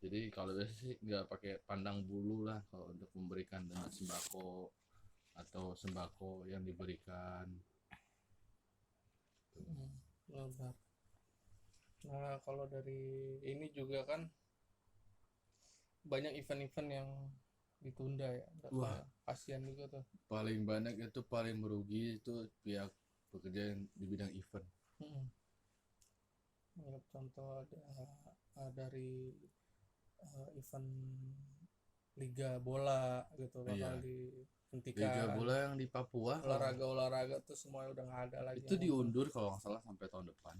Jadi kalau sih nggak pakai pandang bulu lah kalau untuk memberikan dana sembako atau sembako yang diberikan. Benar. Nah, kalau dari ini juga kan banyak event-event yang ditunda ya. Wah, kasihan juga tuh. paling banyak itu paling merugi itu pihak pekerja yang di bidang event. Contoh ada dari event liga bola gitu bakal dihentikan. Liga bola yang di Papua, olahraga tuh semuanya udah nggak ada lagi. itu diundur kalau nggak salah sampai tahun depan.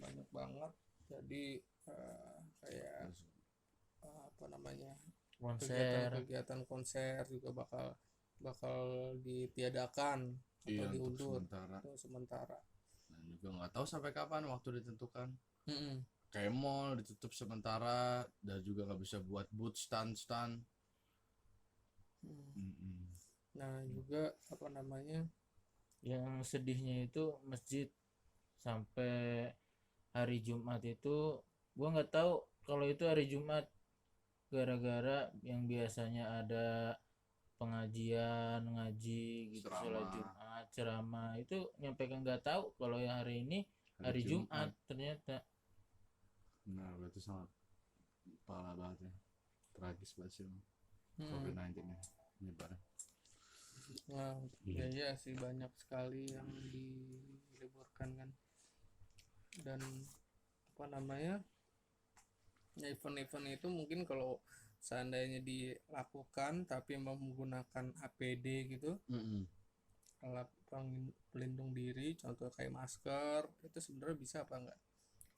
Banyak banget. Jadi kayak apa namanya, konser kegiatan konser juga bakal ditiadakan atau diundur untuk sementara. Dan juga nggak tahu sampai kapan waktu ditentukan. Kayak mall ditutup sementara dan juga nggak bisa buat booth stand. Nah juga apa namanya, Yang sedihnya itu masjid sampai hari Jumat itu gua nggak tahu kalau itu hari Jumat, gara-gara yang biasanya ada pengajian ngaji gitu, sholat Ceramah. Jumat, ceramah, itu nyampe nggak tahu kalau yang hari ini hari Jumat ternyata. Nah, berarti sangat parah banget ya, tragis banget sih hmm, COVID-19 ini nyebarnya. nah ya iya sih banyak sekali yang diliburkan kan. Dan apa namanya, ya event-event itu mungkin kalau seandainya dilakukan tapi menggunakan APD gitu, alat pelindung diri, contoh kayak masker, itu sebenarnya bisa apa enggak?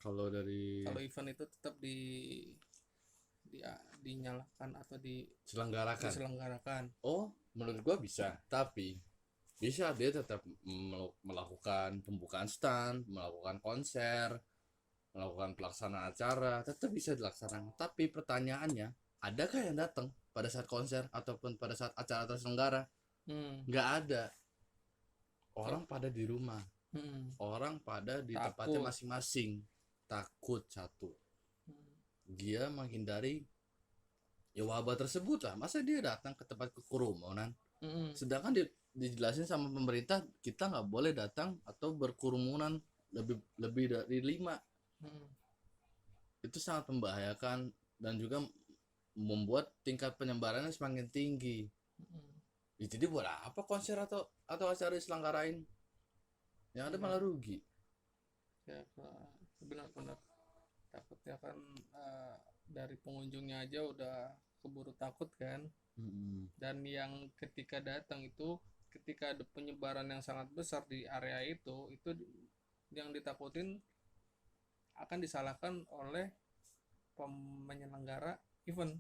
Kalau dari Kalau event itu tetap di dinyalakan atau selenggarakan, diselenggarakan. oh menurut gua bisa, tapi bisa dia tetap melakukan pembukaan stand, melakukan konser, melakukan pelaksanaan acara, tetap bisa dilaksanakan. Tapi pertanyaannya, adakah yang datang pada saat konser ataupun pada saat acara terselenggara? Nggak ada. Orang pada di rumah, orang pada di Takut. tempatnya masing-masing, takut. Satu, dia menghindari ya wabah tersebut lah. Masa dia datang ke tempat kerumunan, sedangkan dijelasin sama pemerintah kita nggak boleh datang atau berkerumunan lebih dari 5. Itu sangat membahayakan dan juga membuat tingkat penyebarannya semakin tinggi. Ya, jadi buat apa konser atau acara diselenggarain? Yang ada malah rugi. Ya benar-benar takutnya kan, dari pengunjungnya aja udah keburu takut kan. Dan yang ketika datang itu, ketika ada penyebaran yang sangat besar di area itu yang ditakutin akan disalahkan oleh penyelenggara event.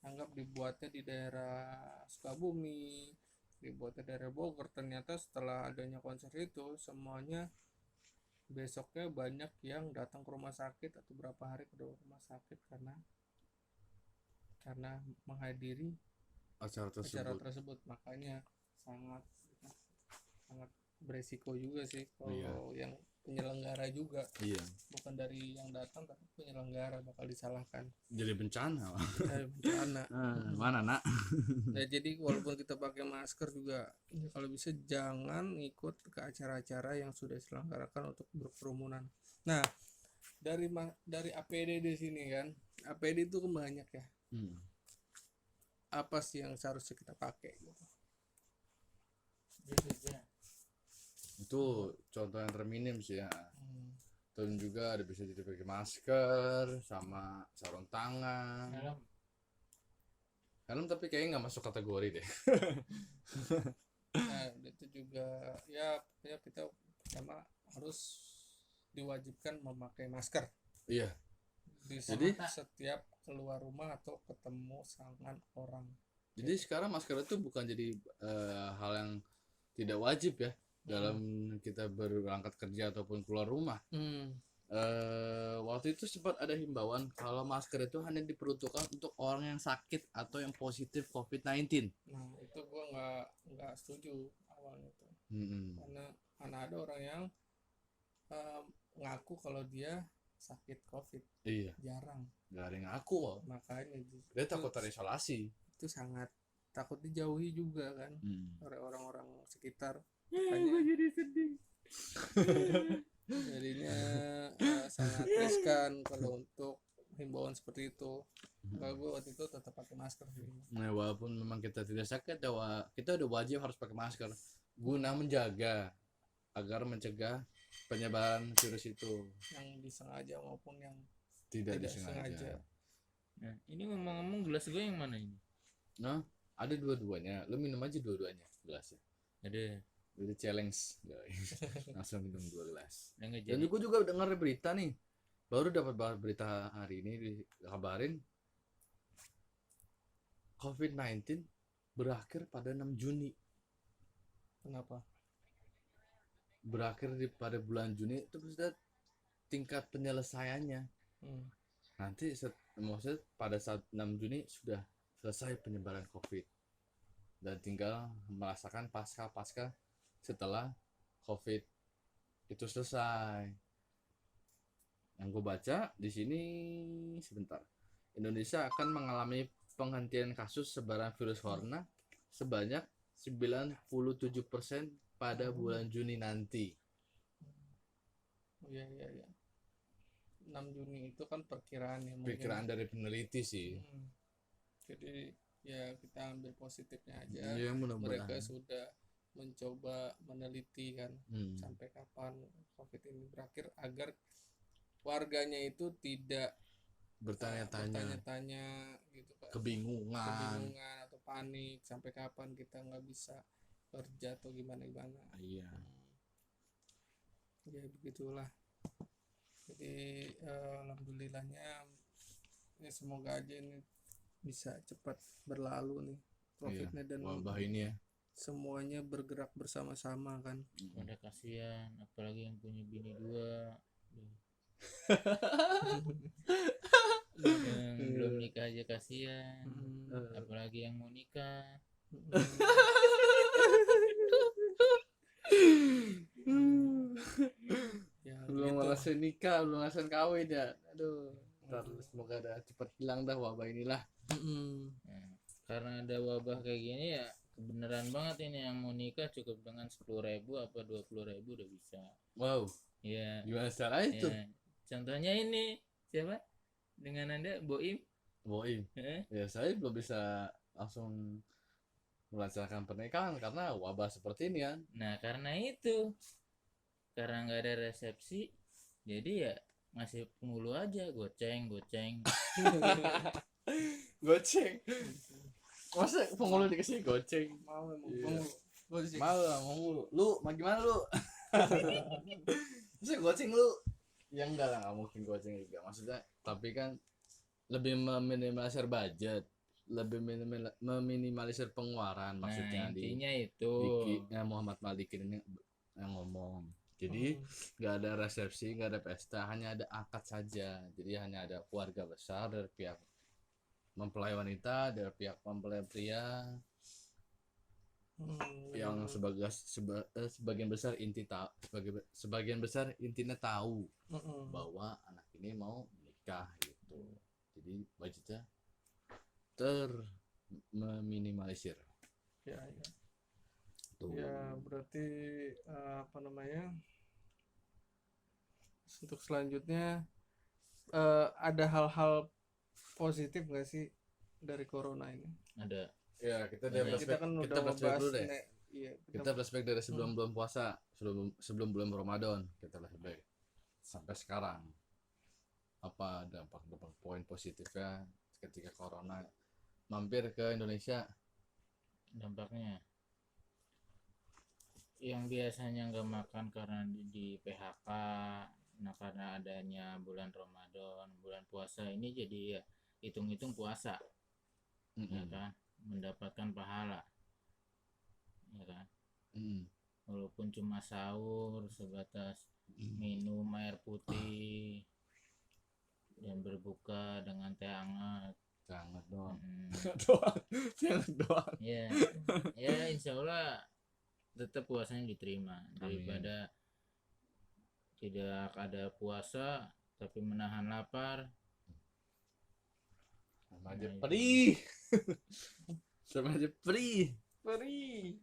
Anggap dibuatnya di daerah Sukabumi, dibuatnya daerah Bogor, ternyata setelah adanya konser itu semuanya besoknya banyak yang datang ke rumah sakit atau berapa hari ke rumah sakit karena menghadiri Acara tersebut. Makanya sangat sangat beresiko juga sih kalau yang penyelenggara juga, Iya. bukan dari yang datang tapi penyelenggara bakal disalahkan. Jadi bencana. Bencana. Mana nak? Nah, jadi walaupun kita pakai masker juga, ya kalau bisa jangan ikut ke acara-acara yang sudah diselenggarakan untuk berkerumunan. Nah, dari APD di sini kan, APD itu kan banyak ya. Apa sih yang seharusnya kita pakai gitu? Itu contoh yang terminim sih ya. Dan juga ada bisa jadi pakai masker sama sarung tangan. Helm tapi kayaknya nggak masuk kategori deh. Nah itu juga ya kita pertama harus diwajibkan memakai masker. Iya. Jadi setiap keluar rumah atau ketemu dengan orang. Jadi sekarang masker itu bukan jadi hal yang tidak wajib ya dalam kita berangkat kerja ataupun keluar rumah. Waktu itu sempat ada himbauan kalau masker itu hanya diperuntukkan untuk orang yang sakit atau yang positif COVID-19. Nah itu gua nggak setuju awalnya tuh. Karena ada orang yang ngaku kalau dia sakit COVID. Iya. Jarang. Gak ada yang ngaku loh. Makanya dia takut terisolasi. Itu sangat takut dijauhi juga kan oleh orang-orang sekitar. Gue jadi sedih. Jadinya sangat riskan kalau untuk himbauan seperti itu. Kalau gue waktu itu tetap pakai masker sih. Nah, walaupun memang kita tidak sakit, kita udah wajib harus pakai masker guna menjaga agar mencegah penyebaran virus itu, yang disengaja maupun yang tidak disengaja. Nah, ini ngomong-ngomong gelas gue yang mana ini? Nah, ada dua-duanya. Lu minum aja dua-duanya gelasnya. Ada. Jadi challenge, langsung minum 2 gelas. Dan jadi. gue juga dengar berita nih, baru dapat berita hari ini dikabarin COVID-19 berakhir pada 6 Juni. Kenapa? Berakhir pada bulan Juni itu sudah tingkat penyelesaiannya. Nanti maksudnya pada saat 6 Juni sudah selesai penyebaran COVID. dan tinggal merasakan pasca setelah COVID itu selesai. Yang gue baca di sini sebentar, Indonesia akan mengalami penghentian kasus sebaran virus corona sebanyak 97% pada bulan Juni nanti. Oh, iya iya iya. 6 Juni itu kan perkiraan ya mungkin. Perkiraan dari peneliti sih. Jadi ya kita ambil positifnya aja. Iya, mudah-mudahan. Mereka sudah mencoba meneliti kan sampai kapan COVID ini berakhir agar warganya itu tidak bertanya-tanya gitu kan, kebingungan atau panik sampai kapan kita nggak bisa kerja atau gimana. Iya. Ya begitulah. Jadi alhamdulillahnya ya semoga aja ini bisa cepat berlalu nih COVID-nya dan wabah ini ya. semuanya bergerak bersama-sama kan. Ada kasihan apalagi yang punya bini 2 yang belum nikah aja kasihan, apalagi yang mau nikah. Ya, Belum gitu. ngerasain nikah, belum ngerasain kawin ya. Aduh, semoga ada cepat hilang dah wabah inilah. Nah, karena ada wabah kayak gini ya kebenaran banget ini yang mau nikah cukup dengan 10.000 apa 20.000 udah bisa. Wow, Ya, gimana cara itu? ya. Contohnya ini siapa? Dengan Anda Boim. Boim. Ya saya belum bisa langsung melancarkan pernikahan karena wabah seperti ini kan. Nah karena itu, karena nggak ada resepsi, jadi ya ngasih penghulu aja, goceng. Goceng. Masa penghulu dikasih goceng? Mau emang Iya. goceng. Mau lah, mau lu mau gimana lu? Masa goceng lu? Ya enggak lah, nggak mungkin goceng juga maksudnya, tapi kan lebih meminimalisir budget, lebih meminimalisir pengeluaran maksudnya. Nah intinya itu. Muhammad Malikin ini yang ngomong. Jadi nggak ada resepsi, nggak ada pesta, hanya ada akad saja. Jadi hanya ada keluarga besar dari pihak mempelai wanita, dari pihak mempelai pria, yang sebagian besar sebagian besar intinya tahu bahwa anak ini mau menikah gitu. Jadi budgetnya meminimalisir. Ya. Tuh. Ya berarti apa namanya? Untuk selanjutnya ada hal-hal positif nggak sih dari corona ini? Ada. Ya kita Kan udah flashback dulu deh. Iya, Kita flashback dari sebelum bulan puasa, sebelum bulan Ramadan, kita flashback sampai sekarang. Apa dampak poin positifnya ketika corona mampir ke Indonesia? Dampaknya yang biasanya nggak makan karena di PHK, nah karena adanya bulan Ramadan, bulan puasa ini jadi ya hitung-hitung puasa, ya kan, mendapatkan pahala, ya kan. Walaupun cuma sahur sebatas minum air putih dan berbuka dengan teh hangat. Sangat doang. Sangat doang. Ya, ya insya Allah tetap puasanya diterima. Daripada tidak ada puasa tapi menahan lapar. Sama aja perih. Sama aja perih.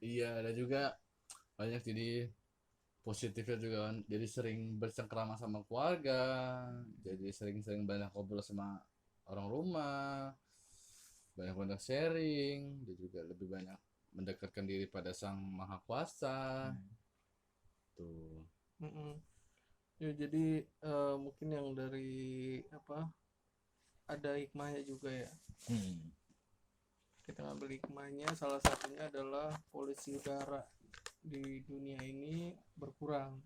Iya, ada juga banyak jadi positifnya juga kan. Jadi sering bercengkrama sama keluarga, jadi sering banyak ngobrol sama orang rumah, banyak sharing, dan juga lebih banyak mendekatkan diri pada Sang Maha Kuasa. Tuh. Ya jadi mungkin yang dari apa ada hikmahnya juga ya. Kita ngambil hikmahnya, salah satunya adalah polusi udara di dunia ini berkurang.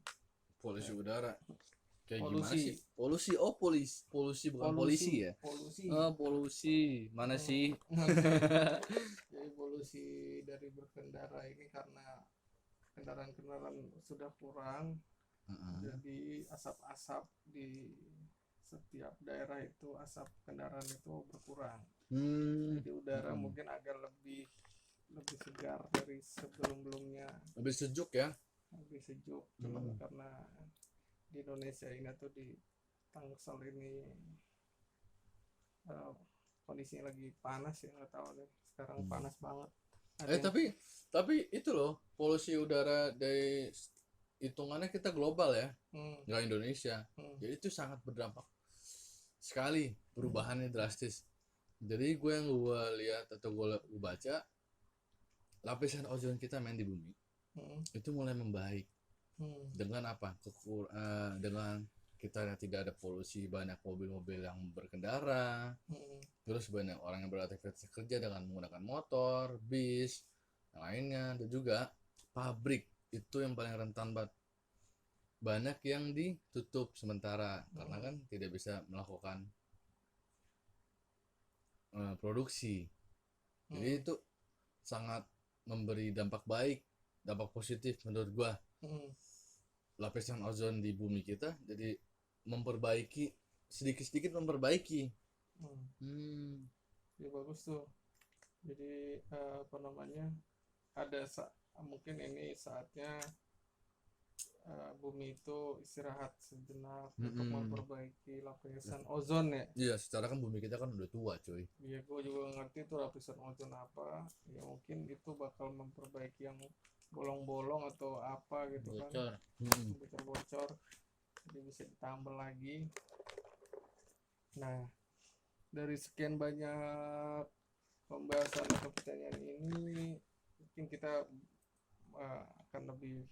Polusi udara kayak Polusi. gimana sih? Polusi bukan polisi ya? Polusi mana sih? Jadi polusi dari berkendara ini karena kendaraan sudah kurang, jadi asap-asap di setiap daerah itu, asap kendaraan itu berkurang. Jadi udara mungkin agak lebih lebih segar dari sebelum-belumnya, Lebih sejuk ya. lebih sejuk. Cuma karena di Indonesia ini atau di Tangsel ini kondisinya lagi panas ya, nggak tahu nih sekarang panas banget. Ada yang- Tapi itu loh, polusi udara dari hitungannya kita global ya, hmm, nggak Indonesia. hmm, Jadi itu sangat berdampak sekali, perubahannya drastis. Jadi gue lihat atau gue baca, lapisan ozon kita main di bumi hmm, itu mulai membaik. hmm, Dengan apa? Dengan kita tidak ada polusi, banyak mobil-mobil yang berkendara, hmm, terus banyak orang yang beraktivitas kerja dengan menggunakan motor, bis, yang lainnya, dan juga pabrik itu yang paling rentan banget. Banyak yang ditutup sementara karena kan tidak bisa melakukan produksi. Jadi itu sangat memberi dampak baik, dampak positif menurut gua. hmm, Lapisan ozon di bumi kita jadi memperbaiki, sedikit-sedikit memperbaiki. ya bagus tuh. Jadi apa namanya, mungkin ini saatnya bumi itu istirahat sejenak untuk memperbaiki lapisan ozon ya. Iya, secara kan bumi kita kan udah tua cuy. Iya, gue juga ngerti tuh lapisan ozon apa. Ya mungkin itu bakal memperbaiki yang bolong-bolong atau apa gitu kan, bocor. bocor-bocor, jadi bisa ditambal lagi. Nah, dari sekian banyak pembahasan atau pertanyaan ini, mungkin kita akan lebih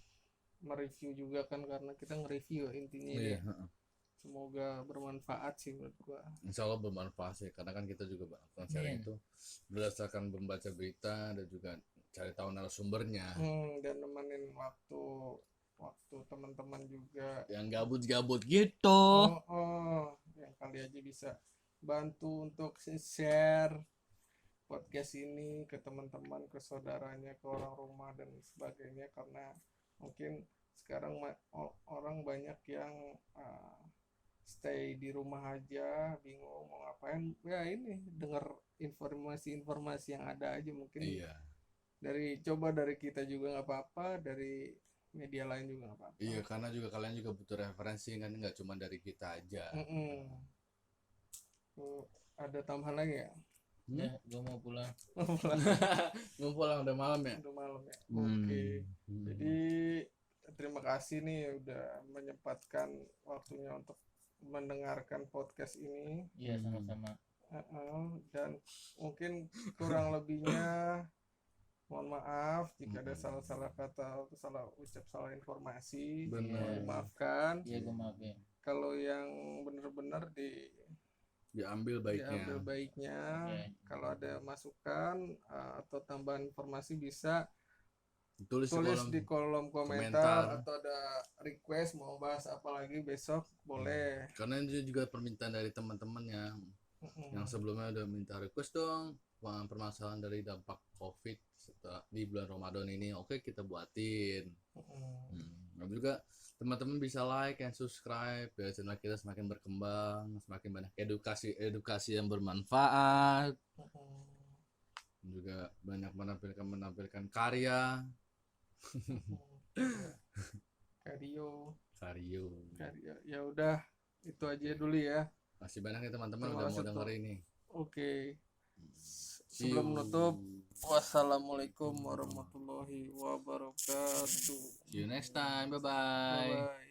mereview juga kan, karena kita nge-review intinya Iya, ya. Semoga bermanfaat sih menurut gua. insya Allah bermanfaat sih, karena kan kita juga melakukan sharing itu berdasarkan membaca berita dan juga cari tahu narasumbernya. Dan nemenin waktu teman-teman juga Yang gabut-gabut gitu. yang kali aja bisa bantu untuk share podcast ini ke teman-teman, ke saudaranya, ke orang rumah dan sebagainya, karena mungkin sekarang orang banyak yang stay di rumah aja, bingung mau ngapain. Ya ini dengar informasi-informasi yang ada aja, mungkin Iya. dari kita juga nggak apa-apa, dari media lain juga nggak apa-apa. Iya, karena juga kalian juga butuh referensi kan, nggak cuma dari kita aja. Ada tambahan lagi ya? Ya, gue mau pulang. Mau pulang udah malam ya. Udah malam ya. Oke. Jadi terima kasih nih udah menyempatkan waktunya untuk mendengarkan podcast ini. Iya, sama-sama. Dan mungkin kurang lebihnya mohon maaf jika ada salah-salah kata atau salah ucap, salah informasi. Benar. Dimaafkan. Iya, gue maafin. Kalau yang benar-benar Diambil diambil baiknya. baiknya. Oke. Kalau ada masukan atau tambahan informasi bisa Tulis di kolom komentar, atau ada request mau bahas apa lagi besok boleh. Karena ini juga permintaan dari teman-teman yang sebelumnya udah minta request dong permasalahan dari dampak COVID setelah di bulan Ramadan ini. Oke, kita buatin. Dan juga teman-teman bisa like and subscribe biar channel kita semakin berkembang, semakin banyak edukasi yang bermanfaat, juga banyak menampilkan karya. Karyo. Ya udah, itu aja dulu ya. Masih banyak ya teman-teman Terima udah kasih mau denger ini. Oke. Sebelum menutup, wassalamualaikum warahmatullahi wabarakatuh. See you next time. Bye bye. Bye bye.